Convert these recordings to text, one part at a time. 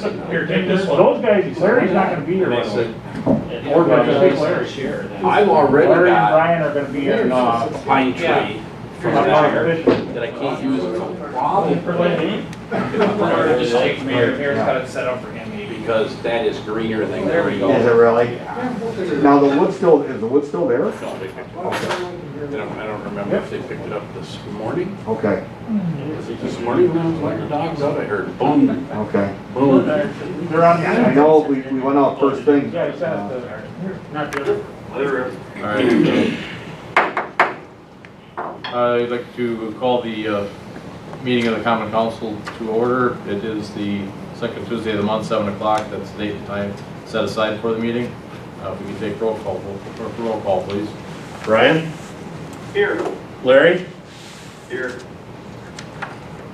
Here, take this one. Those guys, Larry's not gonna be here. They right said, away. Or gonna take Larry. I've already Larry and got Brian are gonna be in, pine tree fishing. that I can't use for a problem. Or just take Mayor's got it set up for him maybe. Because that is greener than There we green. go. Is it really? Now, the wood still, is the wood still there? No, they picked it up. I don't remember if they picked it up this morning. Okay, This morning when I was letting the dogs out, I heard boom, okay. boom. They're on the. I know we went out first thing. Yeah, he sent it to, not the other. Alright. I'd like to call the meeting of the Common Council to order. It is the second Tuesday of the month, 7 o'clock. That's the date and time set aside for the meeting. If we can take roll call, please. Brian? Here. Larry? Here.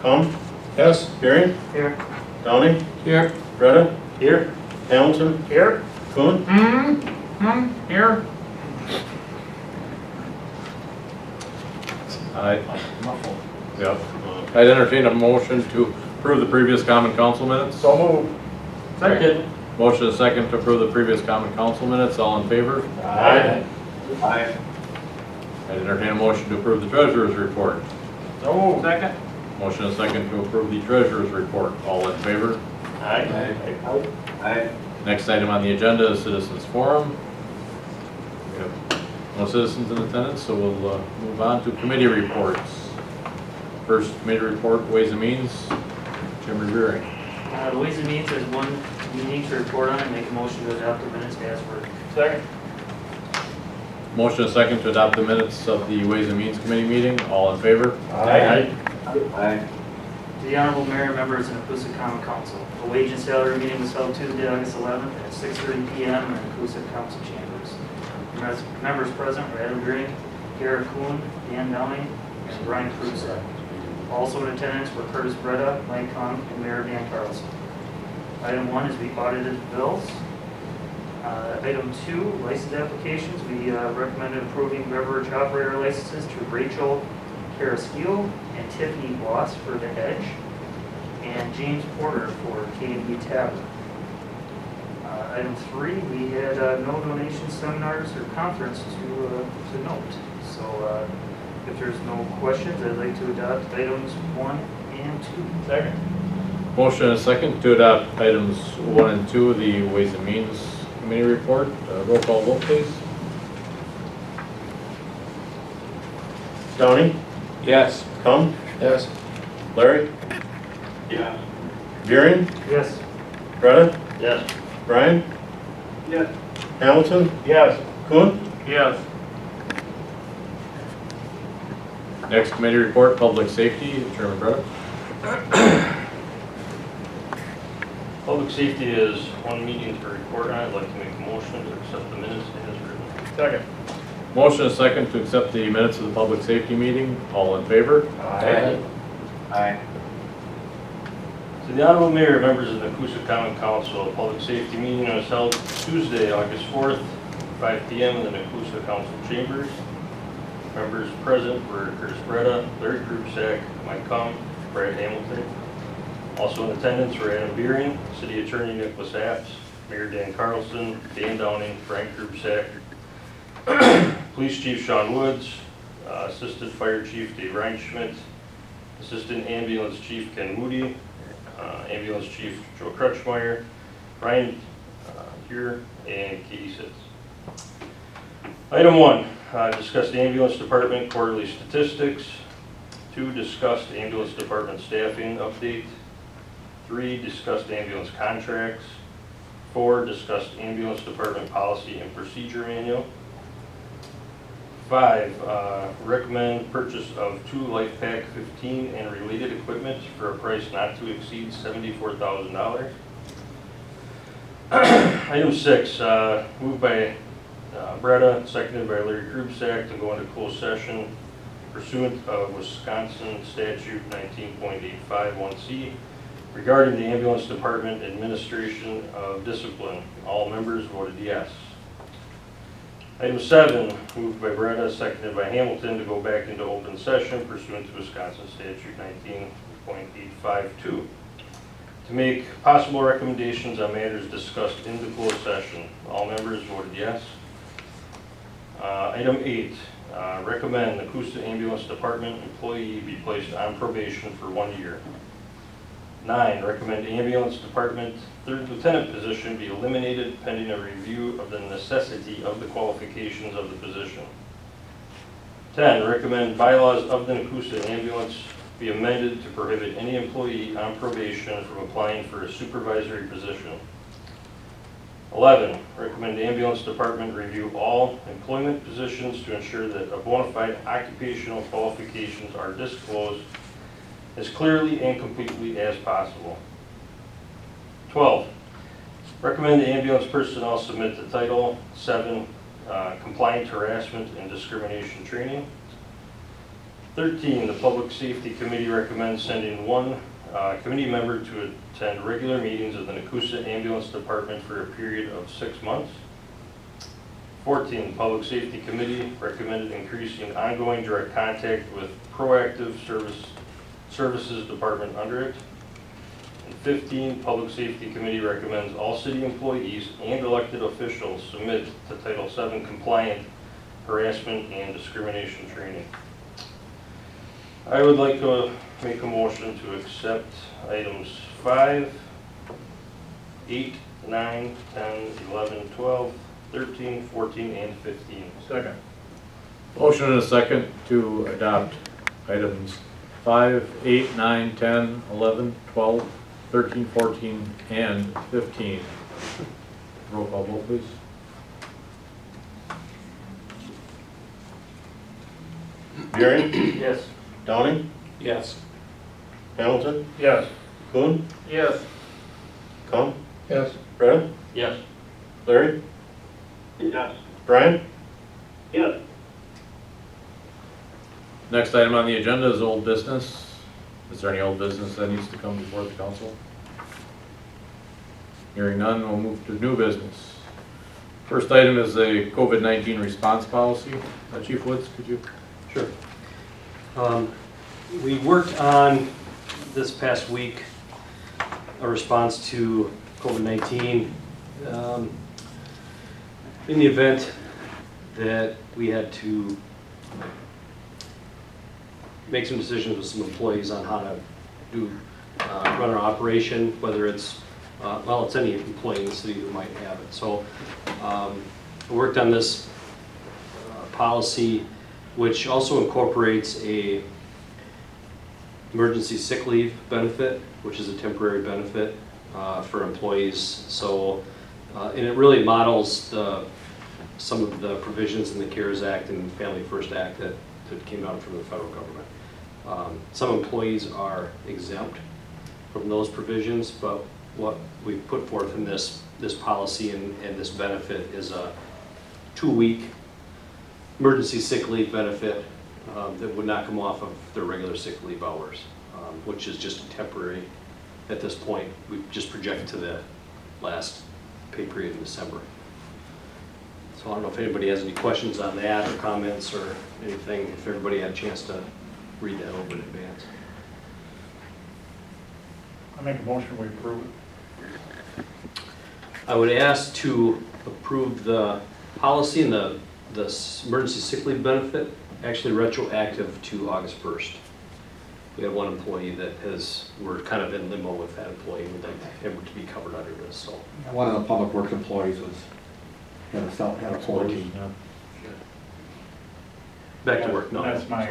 Come? Yes. Gary? Here. Downey? Here. Greta? Here. Hamilton? Here? Kuhn? Here? Yep. I'd entertain a motion to approve the previous Common Council minutes. So move. Second. Motion is second to approve the previous Common Council minutes. All in favor? Aye. Aye. I'd entertain a motion to approve the treasurer's report. So move. Second. Motion is second to approve the treasurer's report. All in favor? Aye. Aye. Next item on the agenda is citizens forum. We have no citizens in attendance, so we'll move on to committee reports. First committee report, Ways and Means, Jim Revering. The Ways and Means has one meeting to report on and make a motion to adopt the minutes as written. Second. Motion is second to adopt the minutes of the Ways and Means Committee meeting. All in favor? Aye. Aye. To the Honorable Mayor, members, and Nekoosa Common Council, a wage and salary meeting was held Tuesday, August 11th at 6:30 p.m. in Nekoosa Council Chambers. Members present were Adam Green, Garrett Kuhn, Dan Downing, and Brian Kruse. Also in attendance were Curtis Breda, Mike Kong, and Mayor Dan Carlson. Item 1 is we audited bills. Item 2, license applications. We recommended approving beverage operator licenses to Rachel Carrasquillo and Tiffany Bloss for The Edge, and James Porter for K&B Tavern. Item 3, we had no donation seminars or conference to note. So if there's no questions, I'd like to adopt items 1 and 2. Second. Motion is second to adopt items 1 and 2 of the Ways and Means Committee report. Roll call vote, please. Downey? Yes. Come? Yes. Larry? Yeah. Gearing? Yes. Greta? Yes. Brian? Yes. Hamilton? Yes. Kuhn? Yes. Next committee report, Public Safety, Chairman Breda. Public safety is one meeting to report on. I'd like to make a motion to accept the minutes as written. Second. Motion is second to accept the minutes of the Public Safety meeting. All in favor? Aye. Aye. To the Honorable Mayor, members of the Nekoosa Common Council, a public safety meeting was held Tuesday, August 4th, 5 p.m. in the Nekoosa Council Chambers. Members present were Curtis Breda, Larry Krupsack, Mike Cum, Brad Hamilton. Also in attendance were Adam Beering, City Attorney Nicholas Apps, Mayor Dan Carlson, Dan Downing, Frank Krupsack, Police Chief Sean Woods, Assistant Fire Chief Dave Reinschmidt, Assistant Ambulance Chief Ken Moody, Ambulance Chief Joe Crutchmeyer, Ryan here, and Katie Sitz. Item 1, discuss the ambulance department quarterly statistics. 2, discuss the ambulance department staffing update. 3, discuss ambulance contracts. 4, discuss ambulance department policy and procedure manual. 5, recommend purchase of 2 LifePak 15 and related equipment for a price not to exceed $74,000. Item 6, moved by Breda, seconded by Larry Krupsack to go into closed session pursuant of Wisconsin Statute 19.851C regarding the ambulance department administration of discipline. All members voted yes. Item 7, moved by Breda, seconded by Hamilton to go back into open session pursuant to Wisconsin Statute 19.852. To make possible recommendations on matters discussed in the closed session. All members voted yes. Item 8, recommend the Nekoosa Ambulance Department employee be placed on probation for 1 year. 9, recommend ambulance department third lieutenant position be eliminated pending a review of the necessity of the qualifications of the position. 10, recommend bylaws of the Nekoosa ambulance be amended to prohibit any employee on probation from applying for a supervisory position. 11, recommend the ambulance department review all employment positions to ensure that a bona fide occupational qualifications are disclosed as clearly and completely as possible. 12, recommend the ambulance personnel submit the Title VII compliant harassment and discrimination training. 13, the Public Safety Committee recommends sending one committee member to attend regular meetings of the Nekoosa Ambulance Department for a period of 6 months. 14, the Public Safety Committee recommended increasing ongoing direct contact with proactive services department under it. And 15, Public Safety Committee recommends all city employees and elected officials submit to Title VII compliant harassment and discrimination training. I would like to make a motion to accept items 5, 8, 9, 10, 11, 12, 13, 14, and 15. Second. Motion and a second to adopt items 5, 8, 9, 10, 11, 12, 13, 14, and 15. Roll call vote, please. Buren, Yes. Downing, Yes. Hamilton, Yes. Kuhn, Yes. Con, Yes. Freda, Yes. Larry, Yes. Brian, Yes. Next item on the agenda is old business. Is there any old business that needs to come before the council? Hearing none, we'll move to new business. First item is the COVID-19 response policy. Chief Woods, could you? Sure. We worked on this past week a response to COVID-19. In the event that we had to make some decisions with some employees on how to run our operation, whether it's, well, it's any employee in the city who might have it. So we worked on this policy, which also incorporates a emergency sick leave benefit, which is a temporary benefit for employees. So, and it really models some of the provisions in the CARES Act and Family First Act that came out from the federal government. Some employees are exempt from those provisions, but what we put forth in this policy and this benefit is a 2-week emergency sick leave benefit that would not come off of their regular sick leave hours, which is just temporary at this point. We just project to the last pay period in December. So I don't know if anybody has any questions on that or comments or anything, if everybody had a chance to read that over in advance. I make a motion, we approve it. I would ask to approve the policy and the emergency sick leave benefit, actually retroactive to August 1st. We have one employee that we're kind of in limbo with that employee. We'd like him to be covered under this, so. One of the public works employees had a quarantine. Back to work, no. That's my,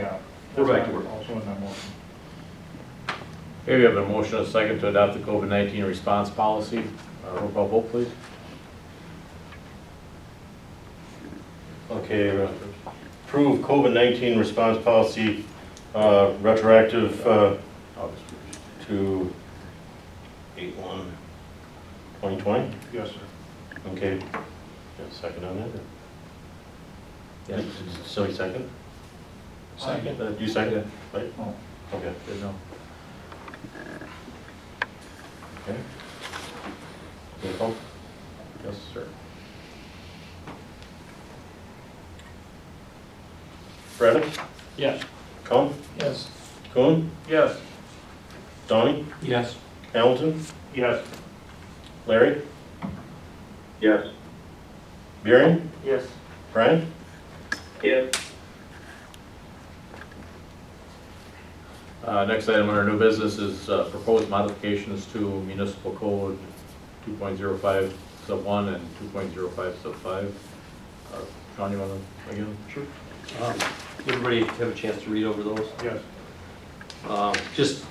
We're back to work. Also in my motion. Okay, we have a motion and a second to adopt the COVID-19 response policy. Roll call vote, please. Okay, approve COVID-19 response policy, retroactive to 8/1/2020. Yes, sir. Okay, got a second on that? Yeah, so second? Second. You second, right? Oh. Okay. Good enough. Okay. Roll call. Yes, sir. Freda, Yes. Con, Yes. Kuhn, Yes. Donnie, Yes. Hamilton? Yes. Larry? Yes. Buring? Yes. Brian? Yes. Next item on our new business is proposed modifications to municipal code 2.05 sub 1 and 2.05 sub 5. Sean, you want to again? Sure. Everybody have a chance to read over those? Yes. Just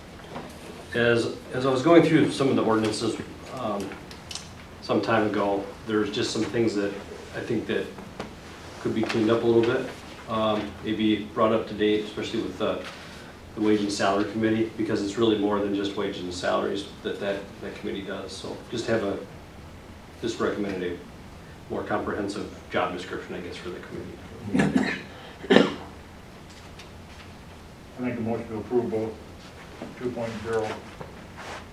as I was going through some of the ordinances some time ago, there's just some things that I think that could be cleaned up a little bit, maybe brought up to date, especially with the Wage and Salary Committee, because it's really more than just wages and salaries that committee does. So just recommended a more comprehensive job description, I guess, for the committee. I make a motion to approve both 2.0,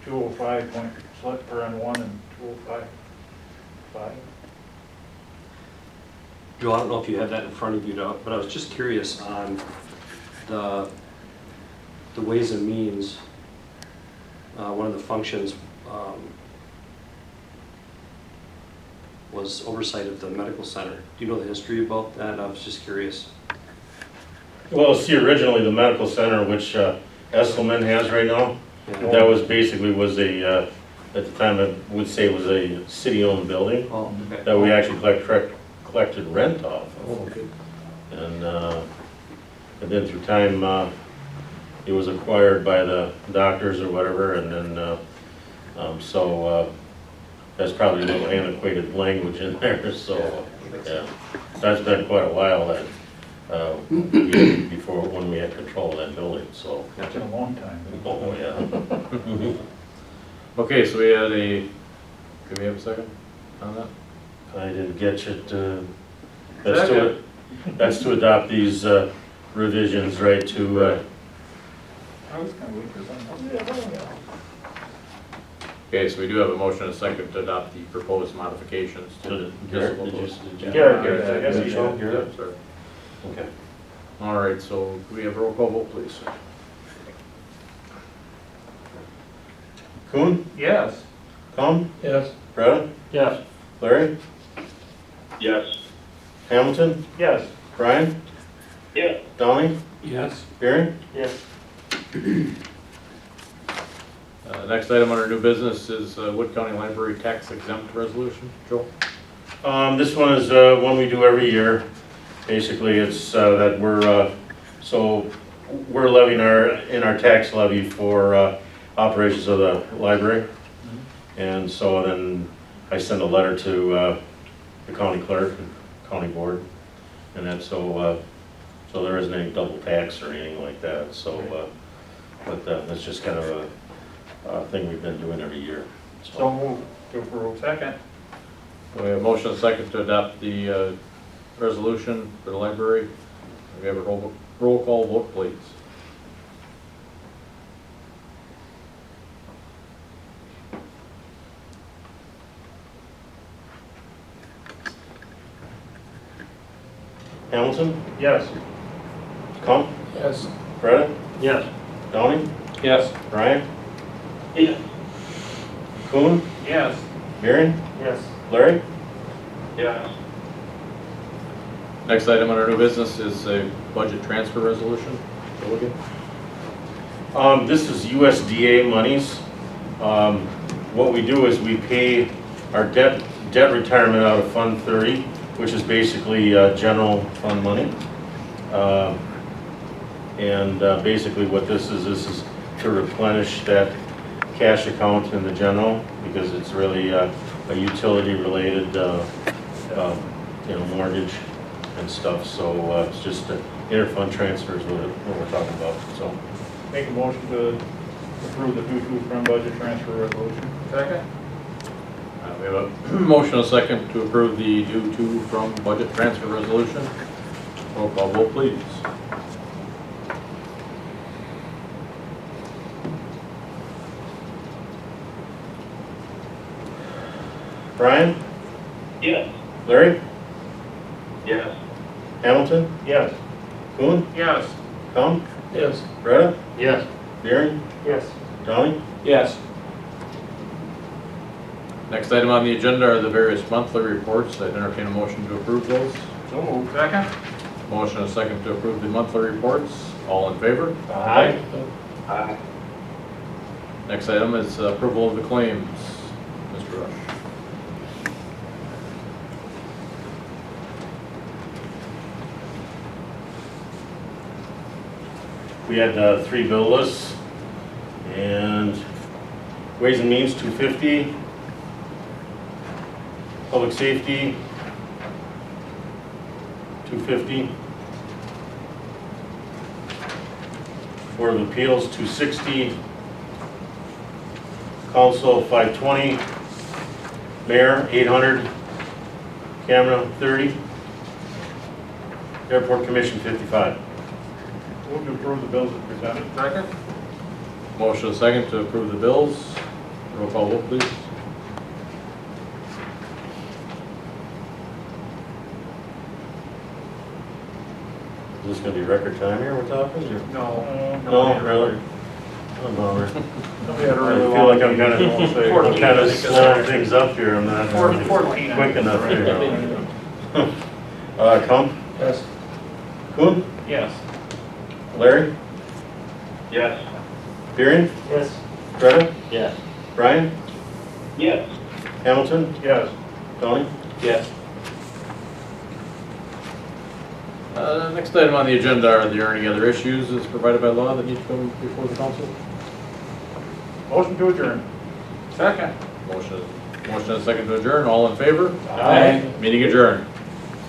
205 point, and 1 and 205.5. Joe, I don't know if you had that in front of you, but I was just curious on the Ways and Means, one of the functions was oversight of the medical center. Do you know the history about that? I was just curious. Well, see, originally the medical center, which Esselman has right now, Yeah. that was basically a, at the time I would say it was a city-owned building Oh, okay. that we actually collected rent off of. Oh, okay. And then through time, it was acquired by the doctors or whatever, and then, so that's probably a little antiquated language in there, so, yeah. That's been quite a while that, before, when we had control of that building, so. That's been a long time. Oh, yeah. Okay, so we had do we have a second on that? I didn't get you to, that's to adopt these revisions, right, to, I was kind of weak or something. Okay, so we do have a motion and a second to adopt the proposed modifications to the municipal code. Garrett, yes, he did. Yeah, sorry. okay. All right, so do we have a roll call vote, please? Kuhn, Yes. Tom, Yes. Freda, Yes. Larry, Yes. Hamilton, Yes. Brian, Yes. Donnie, Yes. Buring. Yes. Next item on our new business is Wood County Library tax exempt resolution. Joel? This one is one we do every year. Basically, it's that we're levying our tax levy for operations of the library. And so then I send a letter to the county clerk, and county board, and that's so there isn't any double tax or anything like that. So, but that's just kind of a thing we've been doing every year. So moved to approve. Second. We have a motion and a second to adopt the resolution for the library. We have a roll call vote, please. Hamilton, Yes. Kump, Yes. Freda, Yes. Donnie, Yes. Brian, Yes. Kuhn, Yes. Buring, Yes. Larry. Yes. Next item on our new business is a budget transfer resolution. Joel again? This is USDA monies. What we do is we pay our debt retirement out of Fund 30, which is basically general fund money. And basically what this is to replenish that cash account in the general, because it's really a utility related mortgage and stuff. So it's just interfund transfers what we're talking about. So. Make a motion to approve the due-to from budget transfer resolution. Second. We have a motion and a second to approve the due to from budget transfer resolution. Roll call vote, please. Brian, Yes. Larry, Yes. Hamilton, Yes. Kuhn, Yes. Tom, Yes. Freda, Yes. Buring, Yes. Donnie, Yes. Next item on the agenda are the various monthly reports. I'd entertain a motion to approve those. So moved. Second? Motion and a second to approve the monthly reports. All in favor? Aye. Aye. Next item is approval of the claims. Mr. Rush. We had 3 bill lists, and Ways and Means 250, Public Safety 250, Board of Appeals 260, Council 520, Mayor 800, Camera 30, Airport Commission 55. Move to approve the bills as presented. Second? Motion and a second to approve the bills. Roll call vote, please. Is this gonna be record time here we're talking, or? No. No, really? Oh, bummer. Nobody had a I really feel long like I'm meeting. kind of slowing things up here, I'm not 14. quick enough here. Kump, Yes. Kuhn, Yes. Larry, Yes. Beering, Yes. Greta, Yes. Brian, Yes. Hamilton, Yes. Tony? Yes. Next item on the agenda are there any other issues as provided by law that need to come before the council? Motion to adjourn. Second? Motion and a second to adjourn. All in favor? Aye. Meeting adjourned.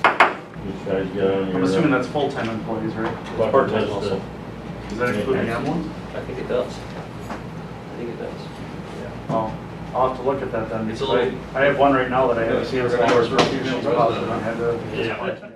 You guys got on your. I'm assuming that's full-time employees, right? Part-time also. Does that include the M ones? I think it does. I think it does. Oh, I'll have to look at that then. It's a because little- I have one right now that I have to see as We're gonna hours go for for a few a few minutes. minutes. I had to. Yeah.